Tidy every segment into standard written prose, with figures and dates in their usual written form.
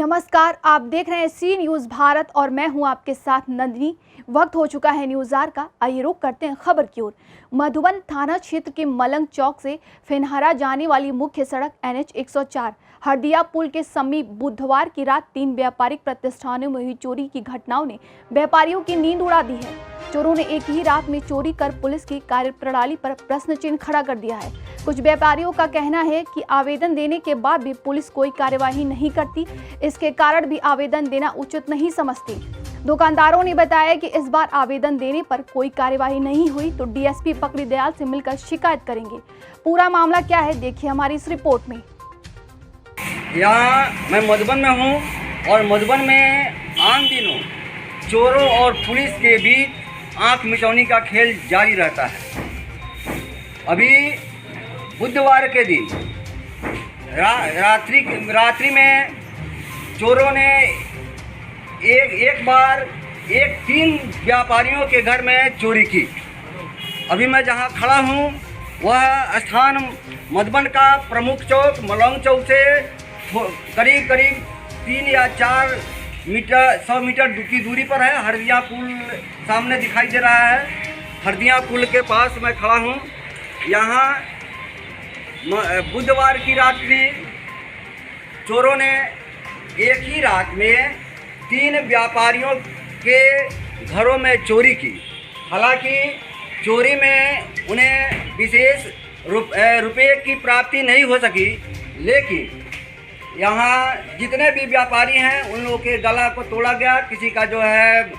नमस्कार, आप देख रहे हैं सी न्यूज़ भारत और मैं हूं आपके साथ नंदिनी। वक्त हो चुका है न्यूज़ आर का। आइए रुक करते हैं खबर की ओर। मधुबन थाना क्षेत्र के मलंग चौक से फिनहरा जाने वाली मुख्य सड़क NH 104 हरदिया पुल के समीप बुधवार की रात 3 व्यापारिक प्रतिष्ठानों में हुई चोरी की घटनाओं ने व्यापारियों की नींद उड़ा दी है। चोरों ने एक ही रात में चोरी कर पुलिस की कार्यप्रणाली पर प्रश्न चिन्ह खड़ा कर दिया है। कुछ व्यापारियों का कहना है कि आवेदन देने के बाद भी पुलिस कोई कार्यवाही नहीं करती, इसके कारण भी आवेदन देना उचित नहीं समझती। दुकानदारों ने बताया कि इस बार आवेदन देने पर कोई कार्यवाही नहीं हुई तो DSP पकड़ी दयाल से मिलकर शिकायत करेंगे। पूरा मामला क्या है देखिए हमारी इस रिपोर्ट में। यहाँ मैं मधुबन में हूँ और मधुबन में आम दिनों चोरों और पुलिस के बीच आंख मिचौनी का खेल जारी रहता है। अभी बुधवार के दिन रात्रि में चोरों ने एक बार 3 व्यापारियों के घर में चोरी की। अभी मैं जहाँ खड़ा हूँ वह स्थान मधुबन का प्रमुख चौक मलंग चौक से करीब 3 या 4 मीटर 100 मीटर की दूरी पर है। हरदिया पुल सामने दिखाई दे रहा है। हरदिया पुल के पास मैं खड़ा हूँ। यहाँ बुधवार की रात्रि चोरों ने एक ही रात में 3 व्यापारियों के घरों में चोरी की। हालांकि चोरी में उन्हें विशेष रुपये की प्राप्ति नहीं हो सकी, लेकिन यहाँ जितने भी व्यापारी हैं उन लोगों के गला को तोड़ा गया। किसी का जो है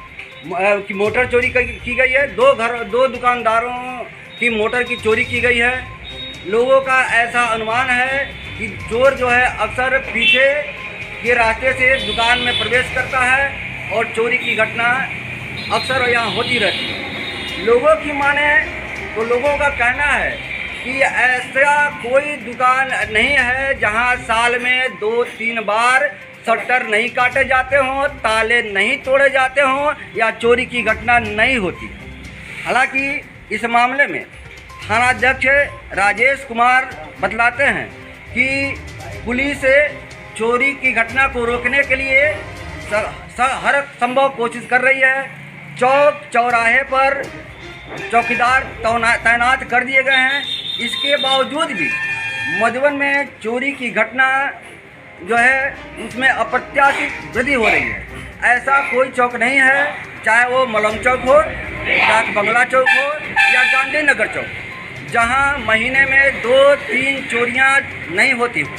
कि मोटर चोरी की गई है। 2 दुकानदारों की मोटर की चोरी की गई है। लोगों का ऐसा अनुमान है कि चोर जो है अक्सर पीछे के रास्ते से दुकान में प्रवेश करता है और चोरी की घटना अक्सर यहाँ होती रहती है। लोगों की माने तो लोगों का कहना है कि ऐसा कोई दुकान नहीं है जहाँ साल में 2-3 बार शटर नहीं काटे जाते हों, ताले नहीं तोड़े जाते हों या चोरी की घटना नहीं होती। हालांकि इस मामले में थानाध्यक्ष राजेश कुमार बतलाते हैं कि पुलिस चोरी की घटना को रोकने के लिए हर संभव कोशिश कर रही है। चौक चौराहे पर चौकीदार तैनात कर दिए गए हैं। इसके बावजूद भी मधुबन में चोरी की घटना जो है उसमें अप्रत्याशित वृद्धि हो रही है। ऐसा कोई चौक नहीं है, चाहे वो मलंग चौक हो, डाक बंगला चौक हो या गांधी नगर चौक, जहां महीने में 2-3 चोरियां नहीं होती हो।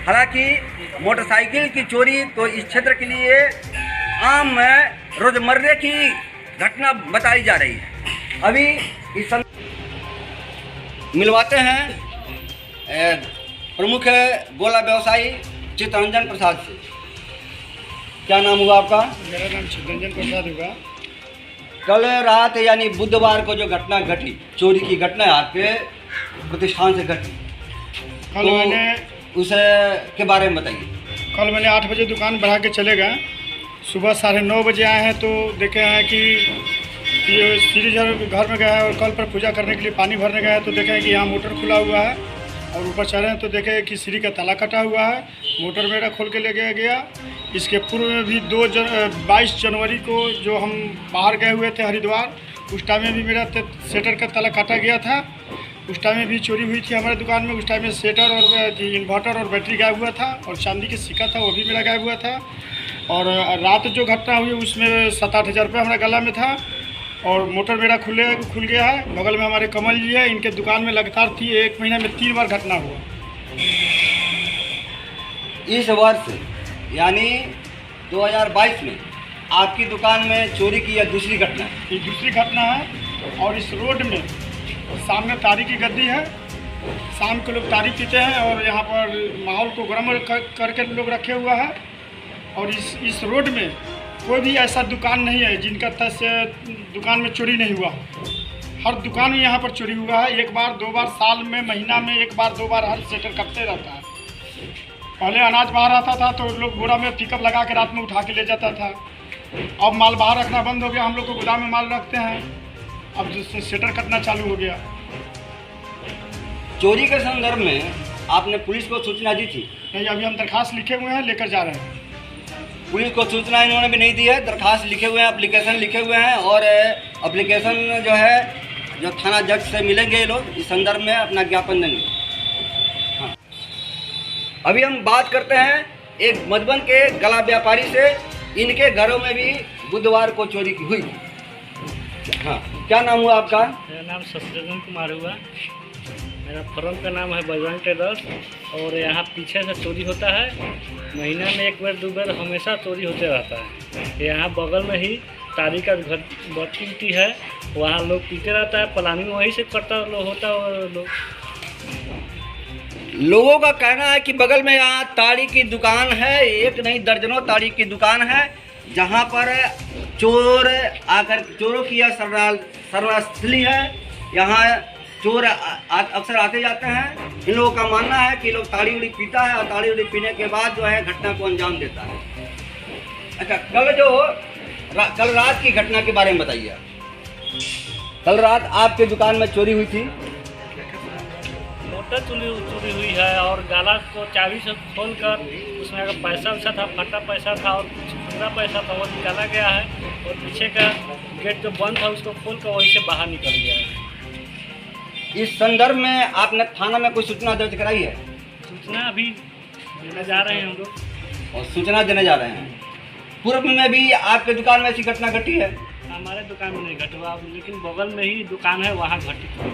हालांकि मोटरसाइकिल की चोरी तो इस क्षेत्र के लिए आम रोजमर्रे की घटना बताई जा रही है। अभी इस मिलवाते हैं प्रमुख गोला व्यवसायी चित्तरंजन प्रसाद से। क्या नाम हुआ आपका? मेरा नाम चित्तरंजन प्रसाद हुआ। कल रात यानी बुधवार को जो घटना घटी, चोरी की घटना आपके प्रतिष्ठान से घटी, कल तो मैंने उस के बारे में बताइए। कल मैंने 8 बजे दुकान बढ़ा के चले गए। सुबह 9:30 बजे आए हैं तो देखे हैं कि ये श्री घर में गए हैं और कल पर पूजा करने के लिए पानी भरने गए हैं तो देखे हैं कि यहाँ मोटर खुला हुआ है और ऊपर चढ़े हैं तो देखे कि सीढ़ी का ताला कटा हुआ है। मोटर मेरा खोल के ले गया। इसके पूर्व में भी 22 जनवरी को जो हम बाहर गए हुए थे हरिद्वार, उस टाइम में भी मेरा सेटर का ताला काटा गया था। उस टाइम में भी चोरी हुई थी हमारे दुकान में। उस टाइम में सेटर और इन्वर्टर और बैटरी गायब हुआ था और चांदी की सिक्का था वो भी मेरा गायब हुआ था। और रात जो घटना हुई उसमें 7-8 हज़ार रुपये हमारा गला में था और मोटर मेरा खुल गया है। बगल में हमारे कमल जी है, इनके दुकान में लगातार 1 महीने में 3 बार घटना हुआ। इस वर्ष यानी 2022 में आपकी दुकान में चोरी की यह दूसरी घटना है? ये दूसरी घटना है। और इस रोड में सामने तारी की गद्दी है। शाम को लोग तारी पीते हैं और यहाँ पर माहौल को गर्म करके लोग रखे हुआ है। और इस रोड में कोई भी ऐसा दुकान नहीं है जिनका दुकान में चोरी नहीं हुआ। हर दुकान में यहाँ पर चोरी हुआ है। 1 बार 2 बार साल में, महीना में 1 बार 2 बार हर सेटर करते रहता है। पहले अनाज बाहर आता था तो लोग बोरा में पिकअप लगा के रात में उठा के ले जाता था। अब माल बाहर रखना बंद हो गया। हम लोग को गोदाम में माल रखते हैं। अब सेटर कटना चालू हो गया। चोरी के संदर्भ में आपने पुलिस को सूचना दी थी? नहीं, अभी हम दरखास्त लिखे हुए हैं, लेकर जा रहे हैं। पुलिस को सूचना इन्होंने भी नहीं दी है। दरखास्त लिखे हुए हैं, एप्लीकेशन लिखे हुए हैं और एप्लीकेशन जो है जो थाना जज से मिलेंगे ये लोग, इस संदर्भ में अपना ज्ञापन देंगे। हाँ, अभी हम बात करते हैं एक मधुबन के गला व्यापारी से। इनके घरों में भी बुधवार को चोरी की हुई। हाँ, क्या नाम हुआ आपका? मेरा नाम शत्रुघ्न कुमार हुआ। मेरा फर्म का नाम है बजरंग ट्रेडर्स और यहाँ पीछे से चोरी होता है। महीना में एक बार दो बार हमेशा चोरी होते रहता है। यहाँ बगल में ही तारी का घर भट्टी है, वहाँ लोग पीते रहता है, प्लानिंग वहीं से करता होता है लोग। लोगों का कहना है कि बगल में यहाँ ताड़ी की दुकान है, एक नहीं दर्जनों ताड़ी की दुकान है, जहाँ पर चोर आकर चोरों की यह शरणास्थली है। यहाँ चोर अक्सर आते जाते हैं। इन लोगों का मानना है कि लोग ताड़ी उड़ी पीता है और ताड़ी उड़ी पीने के बाद जो है घटना को अंजाम देता है। अच्छा, कल रात की घटना के बारे में बताइए। कल रात आपके दुकान में चोरी हुई थी? मोटर चोरी हुई है और गाला को चाबी से खोल कर उसमें अगर पैसा वैसा था, फटा पैसा था और कुछ खुदरा पैसा था, वो निकाला गया है और पीछे का गेट जो बंद था उसको खोल कर वहीं से बाहर निकल गया है। इस संदर्भ में आपने थाना में कोई सूचना दर्ज कराई है? सूचना अभी देने जा रहे हैं हम लोग और सूचना देने जा रहे हैं। पूर्व में भी आपके दुकान में ऐसी घटना घटी है? हमारे दुकान में नहीं घटवा, लेकिन बगल में ही दुकान है वहाँ घटित हुई।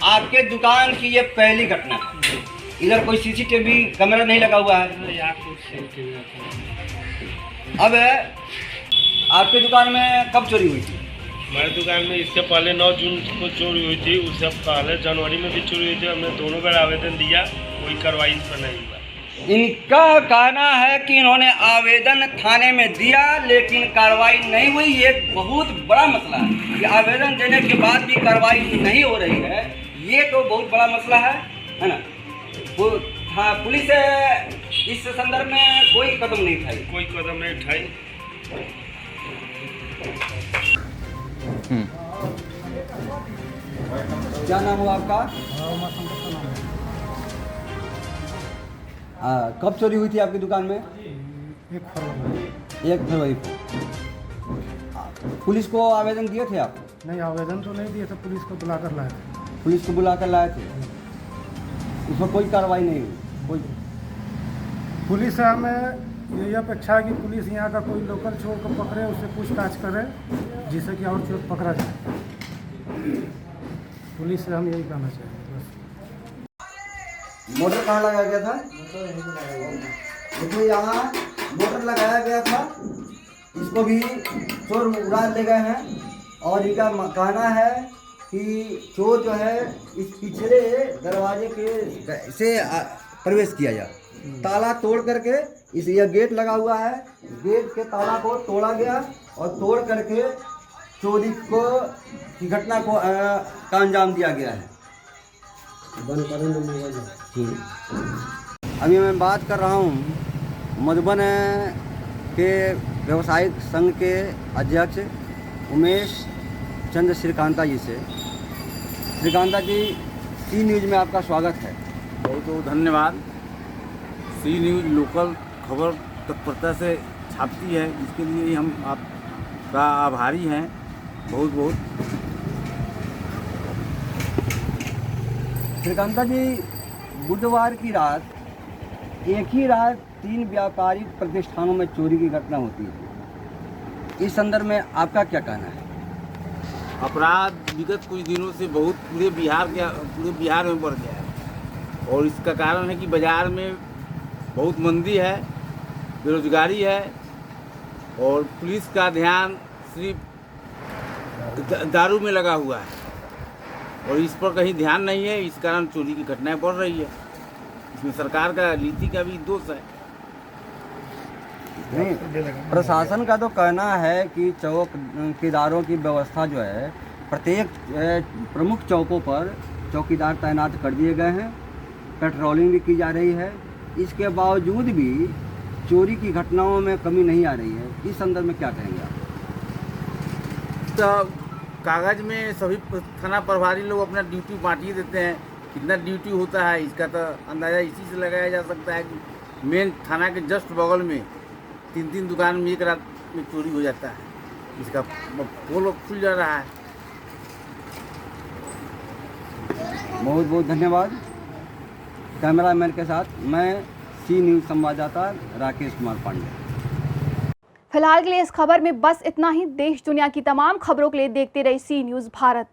आपके दुकान की ये पहली घटना है? इधर कोई सीसीटीवी कैमरा नहीं लगा हुआ है? यहाँ कुछ CCTV नहीं। अब आपके दुकान में कब चोरी हुई थी? हमारे दुकान में इससे पहले 9 जून को चोरी हुई थी, उससे पहले जनवरी में भी चोरी हुई थी। हमने दोनों बार आवेदन दिया, कोई कार्रवाई इस पर नहीं हुआ। इनका कहना है कि इन्होंने आवेदन थाने में दिया लेकिन कार्रवाई नहीं हुई। ये एक बहुत बड़ा मसला है कि आवेदन देने के बाद भी कार्रवाई नहीं हो रही है। ये तो बहुत बड़ा मसला है ना। हाँ, पुलिस इस संदर्भ में कोई कदम नहीं उठाई। कोई कदम नहीं उठाई। क्या नाम हुआ आपका? कब चोरी हुई थी आपकी दुकान में? 1 फरवरी को। पुलिस को आवेदन दिए थे आप? नहीं, आवेदन तो नहीं दिए थे, पुलिस को बुलाकर लाए थे। पुलिस को बुलाकर लाए थे, उसमें कोई कार्रवाई नहीं हुई? कोई पुलिस से हमें यही अपेक्षा है कि पुलिस यहाँ का कोई लोकल चोर को पकड़े, उससे पूछताछ करे, जिससे कि और चोर पकड़ा जाए। पुलिस से हम यही कहना चाहिए बस। मोटर कहाँ लगाया गया था? देखिए, यहाँ मोटर लगाया गया था, इसको भी चोर उड़ा ले गए हैं। और इनका कहना है कि चोर जो है इस पिछले दरवाजे के से प्रवेश किया जा, ताला तोड़ करके इस यह गेट लगा हुआ है, गेट के ताला को तोड़ा गया और तोड़ करके चोरी को की घटना को का अंजाम दिया गया है। अभी मैं बात कर रहा हूँ मधुबन के व्यवसायिक संघ के अध्यक्ष उमेश चंद्र श्रीकांता जी से। श्रीकांता जी, सी न्यूज़ में आपका स्वागत है। बहुत बहुत धन्यवाद। सी न्यूज़ लोकल खबर तत्परता से छापती है, इसके लिए हम आपका आभारी हैं बहुत बहुत। श्रीकांता जी, बुधवार की रात एक ही रात 3 व्यापारिक प्रतिष्ठानों में चोरी की घटना होती है। इस संदर्भ में आपका क्या कहना है? अपराध विगत कुछ दिनों से बहुत पूरे बिहार में बढ़ गया है और इसका कारण है कि बाज़ार में बहुत मंदी है, बेरोजगारी है और पुलिस का ध्यान सिर्फ दारू में लगा हुआ है और इस पर कहीं ध्यान नहीं है। इस कारण चोरी की घटनाएं बढ़ रही है। इसमें सरकार का नीति का भी दोष है। नहीं, प्रशासन का तो कहना है कि चौकीदारों की व्यवस्था जो है प्रत्येक प्रमुख चौकों पर चौकीदार तैनात कर दिए गए हैं, पेट्रोलिंग भी की जा रही है। इसके बावजूद भी चोरी की घटनाओं में कमी नहीं आ रही है। इस संदर्भ में क्या कहेंगे आप? तो कागज़ में सभी थाना प्रभारी लोग अपना ड्यूटी बांटिए देते हैं। कितना ड्यूटी होता है इसका तो अंदाज़ा इसी से लगाया जा सकता है कि मेन थाना के जस्ट बगल में 3-3 दुकान में एक रात में चोरी हो जाता है। इसका पोल खुल जा रहा है। बहुत बहुत धन्यवाद। कैमरामैन के साथ मैं सी न्यूज़ संवाददाता राकेश कुमार पांडे। फिलहाल के लिए इस खबर में बस इतना ही। देश दुनिया की तमाम खबरों के लिए देखते रहिए सी न्यूज़ भारत।